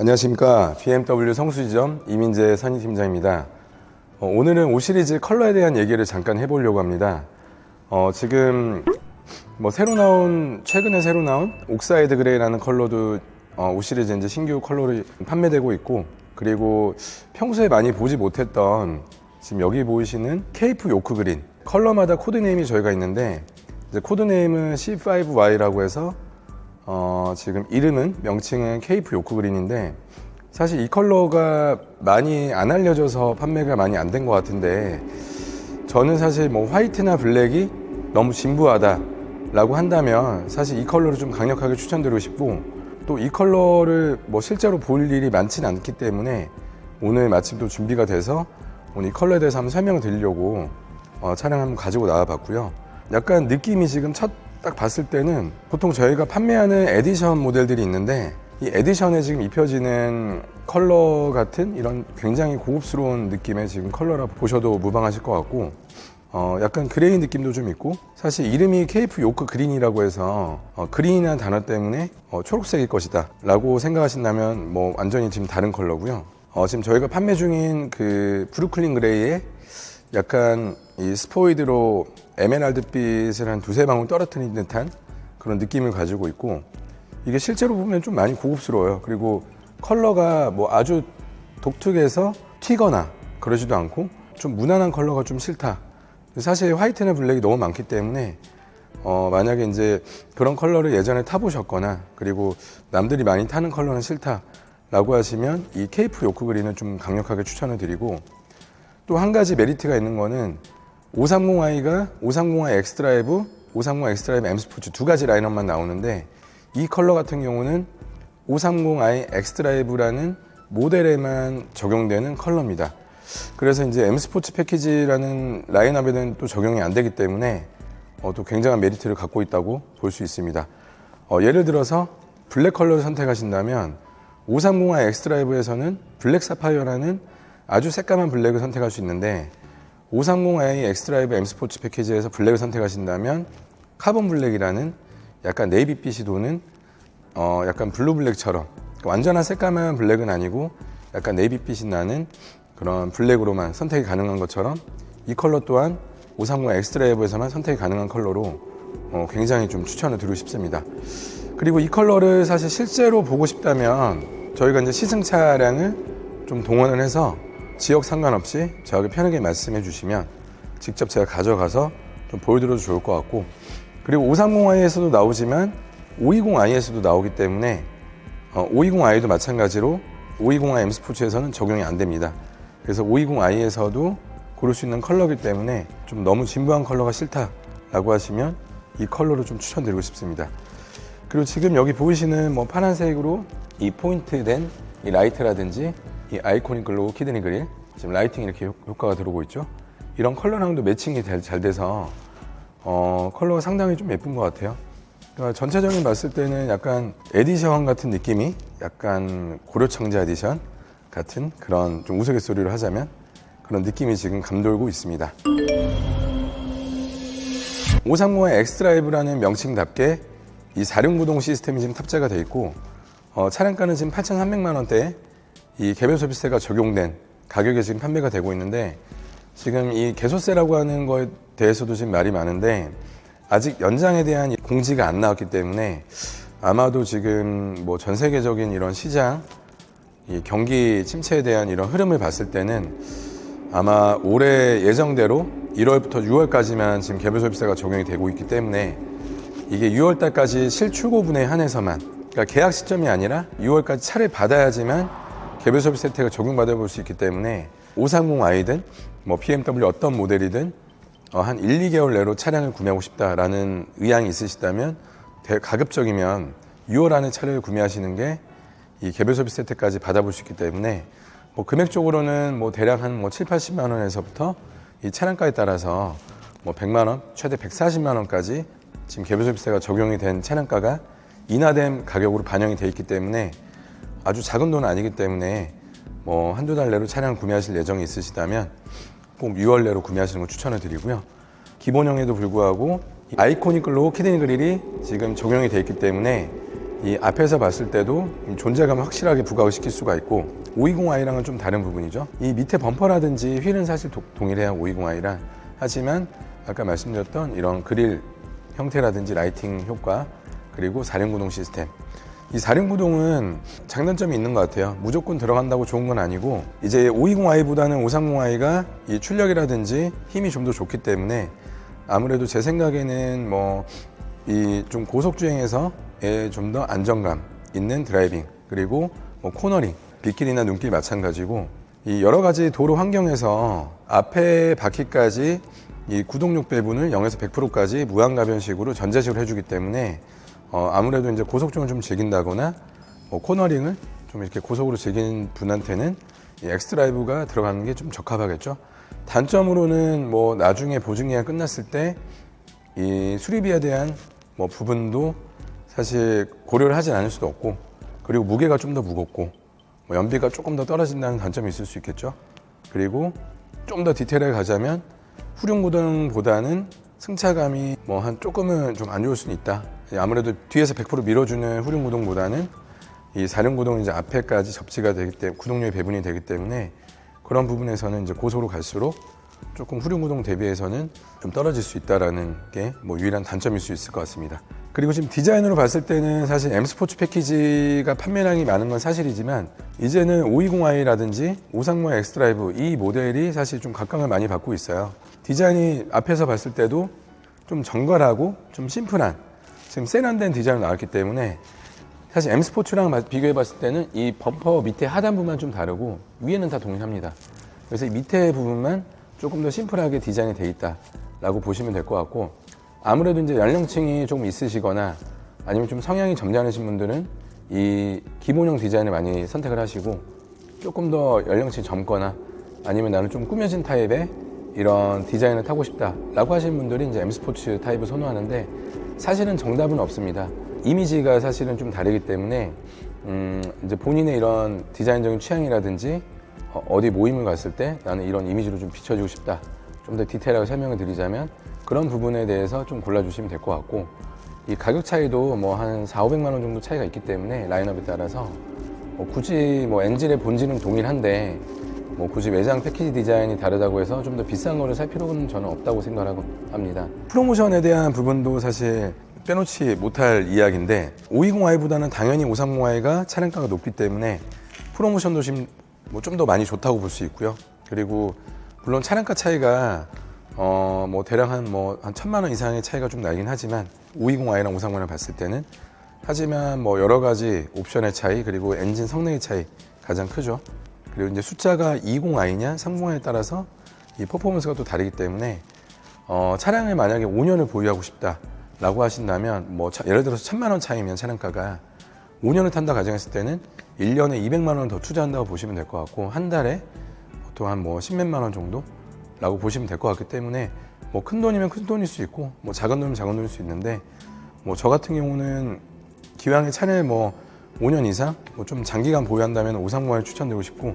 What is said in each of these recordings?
안녕하십니까. BMW 성수지점 이민재 선임팀장입니다. 오늘은 5 시리즈 컬러에 대한 얘기를 잠깐 해보려고 합니다. 지금 최근에 새로 나온 옥사이드 그레이라는 컬러도 5 시리즈 이제 신규 컬러로 판매되고 있고, 그리고 평소에 많이 보지 못했던 지금 여기 보이시는 케이프 요크 그린, 컬러마다 코드네임이 저희가 있는데 이제 코드네임은 C5Y라고 해서 지금 명칭은 케이프 요크 그린인데, 사실 이 컬러가 많이 안 알려져서 판매가 많이 안 된 것 같은데, 저는 사실 화이트나 블랙이 너무 진부하다 라고 한다면 사실 이 컬러를 좀 강력하게 추천드리고 싶고, 또 이 컬러를 실제로 볼 일이 많지는 않기 때문에 오늘 마침 또 준비가 돼서 오늘 이 컬러에 대해서 한번 설명을 드리려고 차량 한번 가지고 나와 봤고요. 약간 느낌이 지금 딱 봤을 때는 보통 저희가 판매하는 에디션 모델들이 있는데, 이 에디션에 지금 입혀지는 컬러 같은 이런 굉장히 고급스러운 느낌의 지금 컬러라 보셔도 무방하실 것 같고, 약간 그레이 느낌도 좀 있고, 사실 이름이 케이프 요크 그린이라고 해서 그린이라는 단어 때문에 초록색일 것이다 라고 생각하신다면 완전히 지금 다른 컬러고요. 지금 저희가 판매 중인 그 브루클린 그레이에 약간 이 스포이드로 에메랄드빛을 한 두세 방울 떨어뜨린 듯한 그런 느낌을 가지고 있고, 이게 실제로 보면 좀 많이 고급스러워요. 그리고 컬러가 아주 독특해서 튀거나 그러지도 않고 좀 무난한 컬러가 좀 싫다. 사실 화이트나 블랙이 너무 많기 때문에 만약에 이제 그런 컬러를 예전에 타보셨거나, 그리고 남들이 많이 타는 컬러는 싫다 라고 하시면 이 케이프 요크 그린은 좀 강력하게 추천을 드리고, 또 한 가지 메리트가 있는 거는 530i가 530i 엑스드라이브, 530i 엑스드라이브 M 스포츠 두 가지 라인업만 나오는데, 이 컬러 같은 경우는 530i 엑스드라이브라는 모델에만 적용되는 컬러입니다. 그래서 이제 M 스포츠 패키지라는 라인업에는 또 적용이 안 되기 때문에 또 굉장한 메리트를 갖고 있다고 볼 수 있습니다. 예를 들어서 블랙 컬러를 선택하신다면 530i 엑스드라이브에서는 블랙 사파이어라는 아주 새까만 블랙을 선택할 수 있는데, 530i 엑스드라이브 M 스포츠 패키지에서 블랙을 선택하신다면 카본 블랙이라는 약간 네이비빛이 도는 약간 블루 블랙처럼 완전한 새까만 블랙은 아니고 약간 네이비빛이 나는 그런 블랙으로만 선택이 가능한 것처럼, 이 컬러 또한 530 엑스드라이브에서만 선택이 가능한 컬러로 굉장히 좀 추천을 드리고 싶습니다. 그리고 이 컬러를 사실 실제로 보고 싶다면 저희가 이제 시승 차량을 좀 동원을 해서 지역 상관없이 저에게 편하게 말씀해 주시면 직접 제가 가져가서 좀 보여드려도 좋을 것 같고, 그리고 530i에서도 나오지만 520i에서도 나오기 때문에 520i도 마찬가지로 520i M 스포츠에서는 적용이 안 됩니다. 그래서 520i에서도 고를 수 있는 컬러이기 때문에 좀 너무 진부한 컬러가 싫다라고 하시면 이 컬러를 좀 추천드리고 싶습니다. 그리고 지금 여기 보이시는 파란색으로 이 포인트된 이 라이트라든지 이 아이코닉 글로우 키드니 그릴, 지금 라이팅 이렇게 효과가 들어오고 있죠. 이런 컬러랑도 매칭이 잘 돼서 컬러가 상당히 좀 예쁜 것 같아요. 그러니까 전체적인 봤을 때는 약간 에디션 같은 느낌이, 약간 고려청자 에디션 같은 그런 좀 우스갯소리로 하자면 그런 느낌이 지금 감돌고 있습니다. 530i 엑스드라이브라는 명칭답게 이 4륜구동 시스템이 지금 탑재가 되어 있고, 차량가는 지금 8,300만 원대에 이 개별 소비세가 적용된 가격에 지금 판매가 되고 있는데, 지금 이 개소세라고 하는 거에 대해서도 지금 말이 많은데 아직 연장에 대한 공지가 안 나왔기 때문에 아마도 지금 전 세계적인 이런 시장, 이 경기 침체에 대한 이런 흐름을 봤을 때는 아마 올해 예정대로 1월부터 6월까지만 지금 개별 소비세가 적용이 되고 있기 때문에, 이게 6월 달까지 실출고분에 한해서만, 그러니까 계약 시점이 아니라 6월까지 차를 받아야지만 개별 소비세 혜택을 적용받아 볼 수 있기 때문에 530i든 BMW 어떤 모델이든 한 1, 2개월 내로 차량을 구매하고 싶다라는 의향이 있으시다면 가급적이면 6월 안에 차를 구매하시는 게 이 개별 소비세 혜택까지 받아볼 수 있기 때문에, 금액적으로는 대략 한 7, 80만 원에서부터 이 차량가에 따라서 100만 원, 최대 140만 원까지 지금 개별 소비세가 적용이 된 차량가가 인하된 가격으로 반영이 돼 있기 때문에 아주 작은 돈은 아니기 때문에 한두 달 내로 차량 구매하실 예정이 있으시다면 꼭 6월 내로 구매하시는 걸 추천을 드리고요. 기본형에도 불구하고 아이코닉 글로우 키드니 그릴이 지금 적용이 되어 있기 때문에 이 앞에서 봤을 때도 존재감을 확실하게 부각을 시킬 수가 있고 520i랑은 좀 다른 부분이죠. 이 밑에 범퍼라든지 휠은 사실 동일해요, 520i랑. 하지만 아까 말씀드렸던 이런 그릴 형태라든지 라이팅 효과, 그리고 4륜구동 시스템, 이 4륜구동은 장단점이 있는 것 같아요. 무조건 들어간다고 좋은 건 아니고, 이제 520i보다는 530i가 이 출력이라든지 힘이 좀 더 좋기 때문에 아무래도 제 생각에는 뭐 이 좀 고속주행에서 좀 더 안정감 있는 드라이빙, 그리고 뭐 코너링, 빗길이나 눈길 마찬가지고, 이 여러 가지 도로 환경에서 앞에 바퀴까지 이 구동력 배분을 0에서 100%까지 무한가변식으로 전자식으로 해주기 때문에 아무래도 이제 고속주행을 좀 즐긴다거나 뭐 코너링을 좀 이렇게 고속으로 즐기는 분한테는 이 엑스드라이브가 들어가는 게 좀 적합하겠죠. 단점으로는 뭐 나중에 보증기간 끝났을 때 이 수리비에 대한 뭐 부분도 사실 고려를 하진 않을 수도 없고, 그리고 무게가 좀 더 무겁고 뭐 연비가 조금 더 떨어진다는 단점이 있을 수 있겠죠. 그리고 좀 더 디테일하게 가자면 후륜구동보다는 승차감이 뭐 한 조금은 좀 안 좋을 수는 있다. 아무래도 뒤에서 100% 밀어주는 후륜구동보다는 이 4륜구동은 이제 앞에까지 접지가 되기 때문에 구동력이 배분이 되기 때문에 그런 부분에서는 이제 고속으로 갈수록 조금 후륜구동 대비해서는 좀 떨어질 수 있다라는 게 뭐 유일한 단점일 수 있을 것 같습니다. 그리고 지금 디자인으로 봤을 때는 사실 M 스포츠 패키지가 판매량이 많은 건 사실이지만, 이제는 520i라든지 530i 엑스드라이브 이 모델이 사실 좀 각광을 많이 받고 있어요. 디자인이 앞에서 봤을 때도 좀 정갈하고 좀 심플한, 지금 세련된 디자인으로 나왔기 때문에 사실 M 스포츠랑 비교해 봤을 때는 이 범퍼 밑에 하단부만 좀 다르고 위에는 다 동일합니다. 그래서 이 밑에 부분만 조금 더 심플하게 디자인이 돼 있다라고 보시면 될 것 같고, 아무래도 이제 연령층이 조금 있으시거나 아니면 좀 성향이 점잖으신 분들은 이 기본형 디자인을 많이 선택을 하시고, 조금 더 연령층이 젊거나 아니면 나는 좀 꾸며진 타입의 이런 디자인을 타고 싶다라고 하시는 분들이 이제 M 스포츠 타입을 선호하는데, 사실은 정답은 없습니다. 이미지가 사실은 좀 다르기 때문에 이제 본인의 이런 디자인적인 취향이라든지 어디 모임을 갔을 때 나는 이런 이미지로 좀 비춰주고 싶다, 좀 더 디테일하게 설명을 드리자면 그런 부분에 대해서 좀 골라주시면 될 것 같고, 이 가격 차이도 뭐 한 400~500만 원 정도 차이가 있기 때문에 라인업에 따라서 굳이 뭐 엔진의 본질은 동일한데 뭐 굳이 외장 패키지 디자인이 다르다고 해서 좀 더 비싼 거를 살 필요는 저는 없다고 생각을 합니다. 프로모션에 대한 부분도 사실 빼놓지 못할 이야기인데, 520i보다는 당연히 530i가 차량가가 높기 때문에 프로모션도 지금 뭐 좀 더 많이 좋다고 볼 수 있고요. 그리고 물론 차량가 차이가 뭐 대략 한 1,000만 원 이상의 차이가 좀 나긴 하지만 520i랑 530i를 봤을 때는, 하지만 뭐 여러 가지 옵션의 차이, 그리고 엔진 성능의 차이 가장 크죠. 그리고 이제 숫자가 20i냐 30i에 따라서 이 퍼포먼스가 또 다르기 때문에 차량을 만약에 5년을 보유하고 싶다라고 하신다면, 뭐 예를 들어서 1,000만 원 차이면 차량가가 5년을 탄다 가정했을 때는 1년에 200만 원 더 투자한다고 보시면 될 것 같고, 한 달에 보통 한 뭐 10몇만 원 정도라고 보시면 될 것 같기 때문에, 뭐 큰 돈이면 큰 돈일 수 있고 뭐 작은 돈이면 작은 돈일 수 있는데, 뭐 저 같은 경우는 기왕에 차를 뭐 5년 이상 뭐 좀 장기간 보유한다면 530i를 추천드리고 싶고,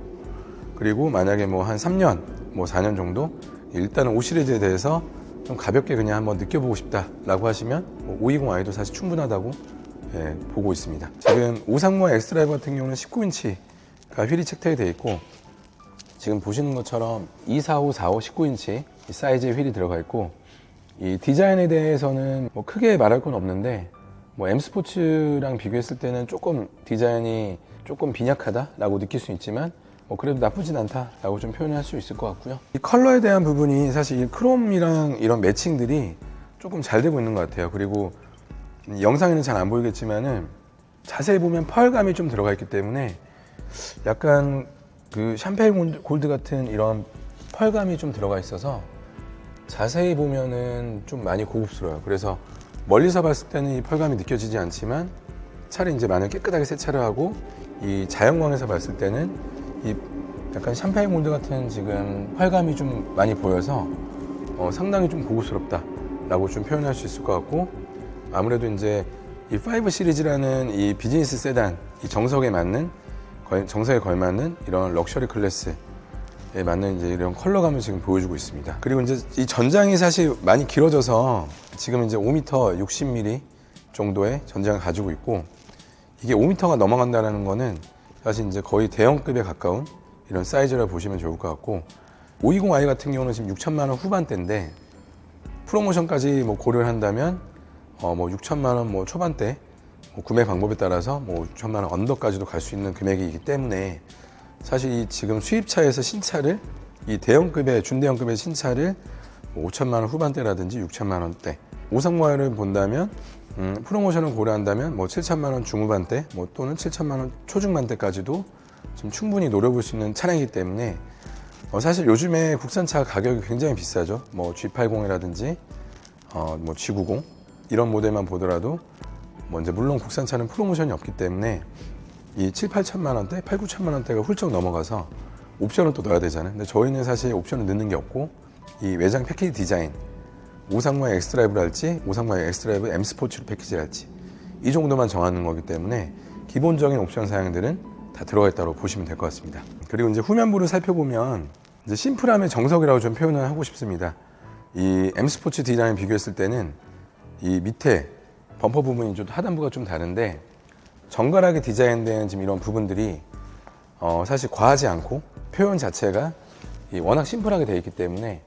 그리고 만약에 뭐 한 3년 뭐 4년 정도 일단은 5 시리즈에 대해서 좀 가볍게 그냥 한번 느껴보고 싶다라고 하시면 뭐 520i도 사실 충분하다고 보고 있습니다. 지금 530i 엑스드라이브 같은 경우는 19인치가 휠이 책탁이 되어 있고, 지금 보시는 것처럼 245, 45, 19인치 이 사이즈의 휠이 들어가 있고, 이 디자인에 대해서는 뭐 크게 말할 건 없는데, 뭐 M 스포츠랑 비교했을 때는 조금 디자인이 조금 빈약하다라고 느낄 수 있지만 뭐 그래도 나쁘진 않다라고 좀 표현할 수 있을 것 같고요. 이 컬러에 대한 부분이 사실 이 크롬이랑 이런 매칭들이 조금 잘 되고 있는 것 같아요. 그리고 영상에는 잘 안 보이겠지만은 자세히 보면 펄감이 좀 들어가 있기 때문에 약간 그 샴페인 골드 같은 이런 펄감이 좀 들어가 있어서 자세히 보면은 좀 많이 고급스러워요. 그래서 멀리서 봤을 때는 이 펄감이 느껴지지 않지만 차를 이제 만약 깨끗하게 세차를 하고 이 자연광에서 봤을 때는 이 약간 샴페인 골드 같은 지금 펄감이 좀 많이 보여서 상당히 좀 고급스럽다라고 좀 표현할 수 있을 것 같고, 아무래도 이제 이 5 시리즈라는 이 비즈니스 세단, 이 정석에 걸맞는 이런 럭셔리 클래스에 맞는 이제 이런 컬러감을 지금 보여주고 있습니다. 그리고 이제 이 전장이 사실 많이 길어져서 지금 이제 5m 60mm 정도의 전장을 가지고 있고, 이게 5m가 넘어간다는 거는 사실 이제 거의 대형급에 가까운 이런 사이즈라 보시면 좋을 것 같고, 520i 같은 경우는 지금 6천만 원 후반대인데 프로모션까지 뭐 고려를 한다면 뭐 6천만 원 뭐 초반대, 뭐 구매 방법에 따라서 뭐 6천만 원 언더까지도 갈 수 있는 금액이기 때문에, 사실 이 지금 수입차에서 신차를, 이 대형급의 준대형급의 신차를 뭐 5천만 원 후반대라든지 6천만 원대, 530i를 본다면 프로모션을 고려한다면 뭐 7천만 원 중후반대, 뭐 또는 7천만 원 초중반대까지도 지금 충분히 노려볼 수 있는 차량이기 때문에, 사실 요즘에 국산차 가격이 굉장히 비싸죠. 뭐 G80이라든지 뭐 G90 이런 모델만 보더라도 뭐 이제 물론 국산차는 프로모션이 없기 때문에 이 7, 8천만 원대, 8, 9천만 원대가 훌쩍 넘어가서 옵션을 또 넣어야 되잖아요. 근데 저희는 사실 옵션을 넣는 게 없고, 이 외장 패키지 디자인, 530i 엑스드라이브를 할지 530i 엑스드라이브 M 스포츠로 패키지를 할지 이 정도만 정하는 거기 때문에 기본적인 옵션 사양들은 다 들어가 있다고 보시면 될 것 같습니다. 그리고 이제 후면부를 살펴보면 이제 심플함의 정석이라고 좀 표현을 하고 싶습니다. 이 M 스포츠 디자인 비교했을 때는 이 밑에 범퍼 부분이 좀 하단부가 좀 다른데, 정갈하게 디자인된 지금 이런 부분들이 사실 과하지 않고 표현 자체가 워낙 심플하게 되어 있기 때문에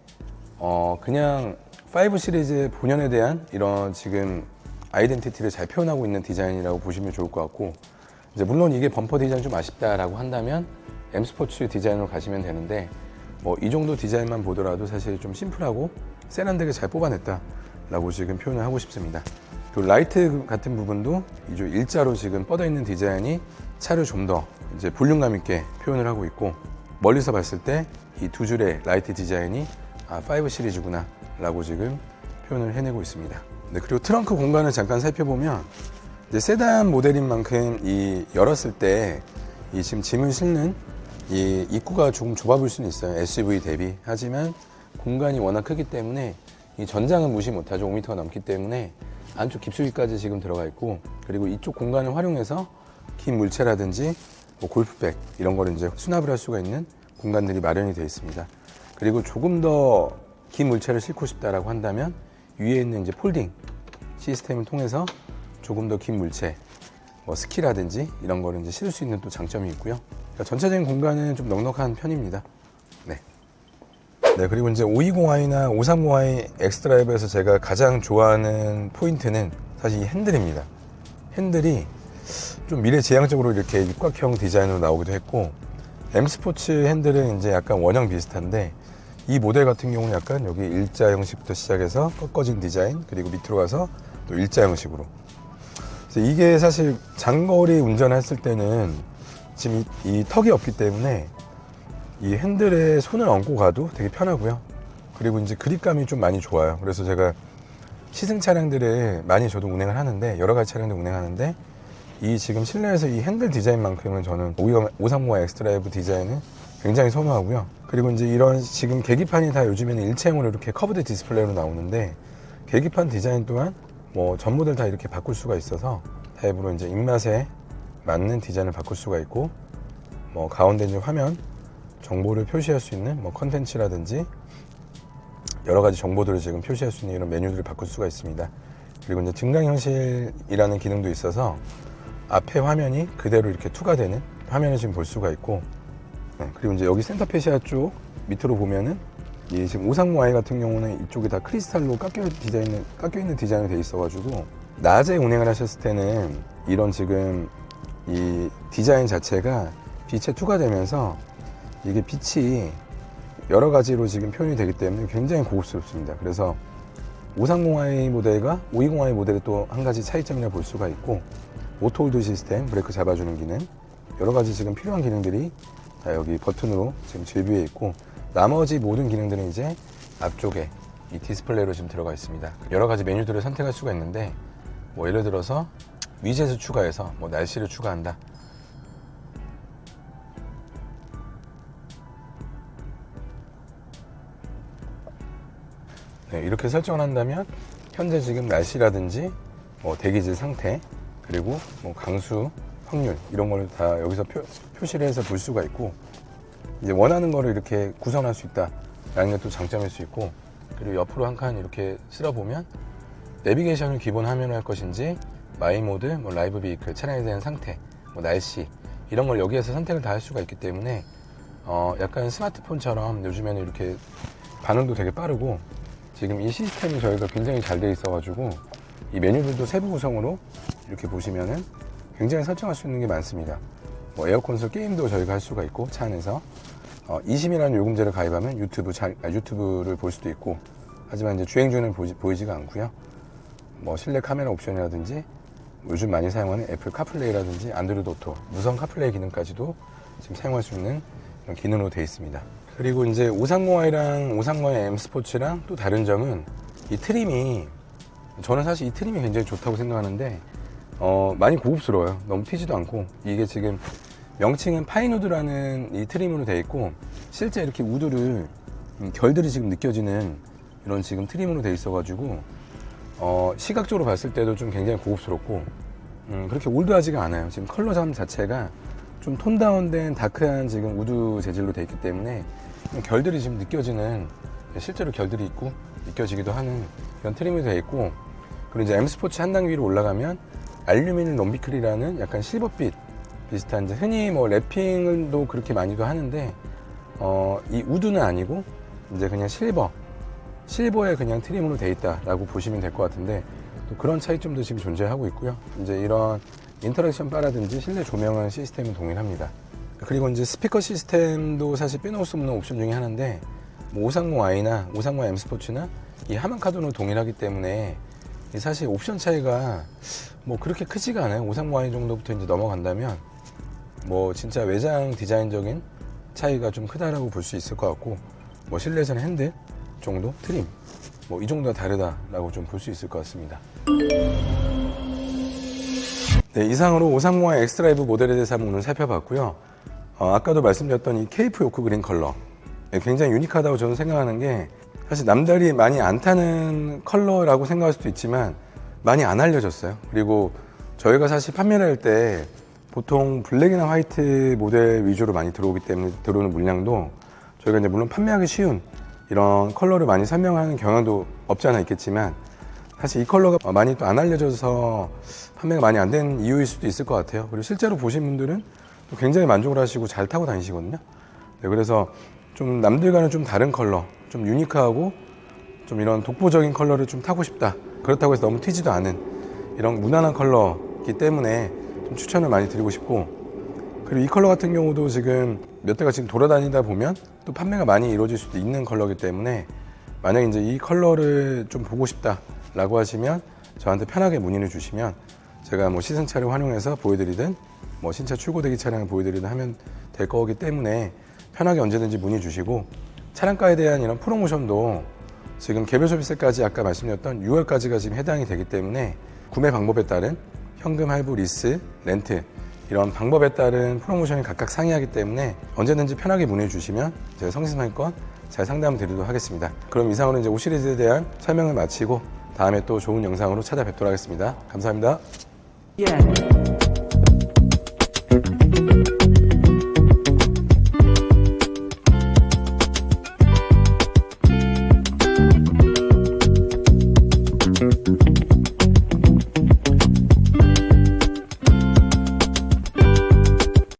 그냥 5 시리즈 본연에 대한 이런 지금 아이덴티티를 잘 표현하고 있는 디자인이라고 보시면 좋을 것 같고, 이제 물론 이게 범퍼 디자인 좀 아쉽다라고 한다면 M 스포츠 디자인으로 가시면 되는데, 뭐 이 정도 디자인만 보더라도 사실 좀 심플하고 세련되게 잘 뽑아냈다라고 지금 표현을 하고 싶습니다. 또 라이트 같은 부분도 이제 일자로 지금 뻗어 있는 디자인이 차를 좀 더 이제 볼륨감 있게 표현을 하고 있고, 멀리서 봤을 때 이 두 줄의 라이트 디자인이 5 시리즈구나 라고 지금 표현을 해내고 있습니다. 네, 그리고 트렁크 공간을 잠깐 살펴보면 이제 세단 모델인 만큼 이 열었을 때 이 지금 짐을 싣는 이 입구가 조금 좁아 보일 수는 있어요. SUV 대비. 하지만 공간이 워낙 크기 때문에 이 전장은 무시 못하죠. 5m가 넘기 때문에 안쪽 깁스위까지 지금 들어가 있고, 그리고 이쪽 공간을 활용해서 긴 물체라든지 뭐 골프백 이런 거를 이제 수납을 할 수가 있는 공간들이 마련이 되어 있습니다. 그리고 조금 더 긴 물체를 싣고 싶다라고 한다면 위에 있는 이제 폴딩 시스템을 통해서 조금 더 긴 물체, 뭐 스키라든지 이런 거를 이제 실을 수 있는 또 장점이 있고요. 그러니까 전체적인 공간은 좀 넉넉한 편입니다. 네. 네, 그리고 이제 520i나 530i 엑스드라이브에서 제가 가장 좋아하는 포인트는 사실 이 핸들입니다. 핸들이 좀 미래지향적으로 이렇게 육각형 디자인으로 나오기도 했고, M 스포츠 핸들은 이제 약간 원형 비슷한데, 이 모델 같은 경우는 약간 여기 일자 형식부터 시작해서 꺾어진 디자인, 그리고 밑으로 가서 또 일자 형식으로. 그래서 이게 사실 장거리 운전했을 때는 지금 이 턱이 없기 때문에 이 핸들에 손을 얹고 가도 되게 편하고요. 그리고 이제 그립감이 좀 많이 좋아요. 그래서 제가 시승 차량들을 많이 저도 운행을 하는데, 여러 가지 차량들 운행하는데, 이 지금 실내에서 이 핸들 디자인만큼은 저는 530i 엑스드라이브 디자인을 굉장히 선호하고요. 그리고 이제 이런 지금 계기판이 다 요즘에는 일체형으로 이렇게 커브드 디스플레이로 나오는데, 계기판 디자인 또한 뭐 전 모델 다 이렇게 바꿀 수가 있어서 타입으로 이제 입맛에 맞는 디자인을 바꿀 수가 있고, 뭐 가운데 이제 화면 정보를 표시할 수 있는 뭐 컨텐츠라든지 여러 가지 정보들을 지금 표시할 수 있는 이런 메뉴들을 바꿀 수가 있습니다. 그리고 이제 증강현실이라는 기능도 있어서 앞에 화면이 그대로 이렇게 투과되는 화면을 지금 볼 수가 있고, 네, 그리고 이제 여기 센터 페시아 쪽 밑으로 보면은 이 지금 530i 같은 경우는 이쪽이 다 크리스탈로 깎여 있는 디자인이 돼 있어가지고, 낮에 운행을 하셨을 때는 이런 지금 이 디자인 자체가 빛에 투과되면서 이게 빛이 여러 가지로 지금 표현이 되기 때문에 굉장히 고급스럽습니다. 그래서 530i 모델과 520i 모델의 또 한 가지 차이점이라 볼 수가 있고, 오토홀드 시스템, 브레이크 잡아주는 기능, 여러 가지 지금 필요한 기능들이 다 여기 버튼으로 지금 제일 위에 있고, 나머지 모든 기능들은 이제 앞쪽에 이 디스플레이로 지금 들어가 있습니다. 여러 가지 메뉴들을 선택할 수가 있는데, 뭐 예를 들어서 위젯을 추가해서 뭐 날씨를 추가한다. 네, 이렇게 설정을 한다면 현재 지금 날씨라든지 뭐 대기질 상태, 그리고 뭐 강수, 확률 이런 걸 다 여기서 표시를 해서 볼 수가 있고, 이제 원하는 거를 이렇게 구성할 수 있다라는 게 또 장점일 수 있고, 그리고 옆으로 한 칸 이렇게 쓸어보면 내비게이션을 기본 화면으로 할 것인지 마이 모드, 뭐 라이브 비클, 차량에 대한 상태, 뭐 날씨 이런 걸 여기에서 선택을 다 할 수가 있기 때문에 약간 스마트폰처럼 요즘에는 이렇게 반응도 되게 빠르고 지금 이 시스템이 저희가 굉장히 잘 돼 있어가지고 이 메뉴들도 세부 구성으로 이렇게 보시면은 굉장히 설정할 수 있는 게 많습니다. 뭐 에어 콘솔 게임도 저희가 할 수가 있고 차 안에서 이심이라는 요금제를 가입하면 유튜브를 볼 수도 있고 하지만 이제 주행 중에는 보이지가 않고요. 뭐 실내 카메라 옵션이라든지 요즘 많이 사용하는 애플 카플레이라든지 안드로이드 오토, 무선 카플레이 기능까지도 지금 사용할 수 있는 이런 기능으로 되어 있습니다. 그리고 이제 530i랑 530i M 스포츠랑 또 다른 점은 이 트림이 저는 사실 이 트림이 굉장히 좋다고 생각하는데 많이 고급스러워요. 너무 튀지도 않고 이게 지금 명칭은 파인우드라는 이 트림으로 되어 있고 실제 이렇게 우드를 결들이 지금 느껴지는 이런 지금 트림으로 되어 있어가지고 시각적으로 봤을 때도 좀 굉장히 고급스럽고 그렇게 올드하지가 않아요. 지금 컬러감 자체가 좀 톤 다운된 다크한 지금 우드 재질로 되어 있기 때문에 결들이 지금 느껴지는 실제로 결들이 있고 느껴지기도 하는 이런 트림이 되어 있고 그리고 이제 M 스포츠 한 단계 위로 올라가면 알루미늄 롬비클이라는 약간 실버빛 비슷한 이제 흔히 뭐 랩핑도 그렇게 많이도 하는데 이 우드는 아니고 이제 그냥 실버에 그냥 트림으로 되어 있다라고 보시면 될 것 같은데 또 그런 차이점도 지금 존재하고 있고요. 이제 이런 인터랙션 바라든지 실내 조명은 시스템은 동일합니다. 그리고 이제 스피커 시스템도 사실 빼놓을 수 없는 옵션 중에 하나인데 뭐 530i나 530i M 스포츠나 이 하만 카드로 동일하기 때문에 사실 옵션 차이가 뭐 그렇게 크지가 않아요. 530i 정도부터 이제 넘어간다면 뭐 진짜 외장 디자인적인 차이가 좀 크다라고 볼 수 있을 것 같고 뭐 실내에서는 핸들 정도 트림 뭐 이 정도가 다르다라고 좀 볼 수 있을 것 같습니다. 네, 이상으로 530i 엑스드라이브 모델에 대해서 한번 오늘 살펴봤고요. 아까도 말씀드렸던 이 케이프 요크 그린 컬러 굉장히 유니크하다고 저는 생각하는 게 사실 남들이 많이 안 타는 컬러라고 생각할 수도 있지만 많이 안 알려졌어요. 그리고 저희가 사실 판매를 할 때 보통 블랙이나 화이트 모델 위주로 많이 들어오기 때문에 들어오는 물량도 저희가 이제 물론 판매하기 쉬운 이런 컬러를 많이 설명하는 경향도 없지 않아 있겠지만 사실 이 컬러가 많이 또 안 알려져서 판매가 많이 안 된 이유일 수도 있을 것 같아요. 그리고 실제로 보신 분들은 또 굉장히 만족을 하시고 잘 타고 다니시거든요. 네, 그래서 좀 남들과는 좀 다른 컬러, 좀 유니크하고 좀 이런 독보적인 컬러를 좀 타고 싶다. 그렇다고 해서 너무 튀지도 않은 이런 무난한 컬러이기 때문에 좀 추천을 많이 드리고 싶고 그리고 이 컬러 같은 경우도 지금 몇 대가 지금 돌아다니다 보면 또 판매가 많이 이루어질 수도 있는 컬러이기 때문에 만약에 이제 이 컬러를 좀 보고 싶다라고 하시면 저한테 편하게 문의를 주시면 제가 뭐 시승차를 활용해서 보여드리든 뭐 신차 출고대기 차량을 보여드리든 하면 될 거기 때문에 편하게 언제든지 문의 주시고 차량가에 대한 이런 프로모션도 지금 개별 소비세까지 아까 말씀드렸던 6월까지가 지금 해당이 되기 때문에 구매 방법에 따른 현금 할부, 리스, 렌트 이런 방법에 따른 프로모션이 각각 상이하기 때문에 언제든지 편하게 문의 주시면 제가 성심성의껏 잘 상담 드리도록 하겠습니다. 그럼 이상으로 이제 5 시리즈에 대한 설명을 마치고 다음에 또 좋은 영상으로 찾아뵙도록 하겠습니다. 감사합니다.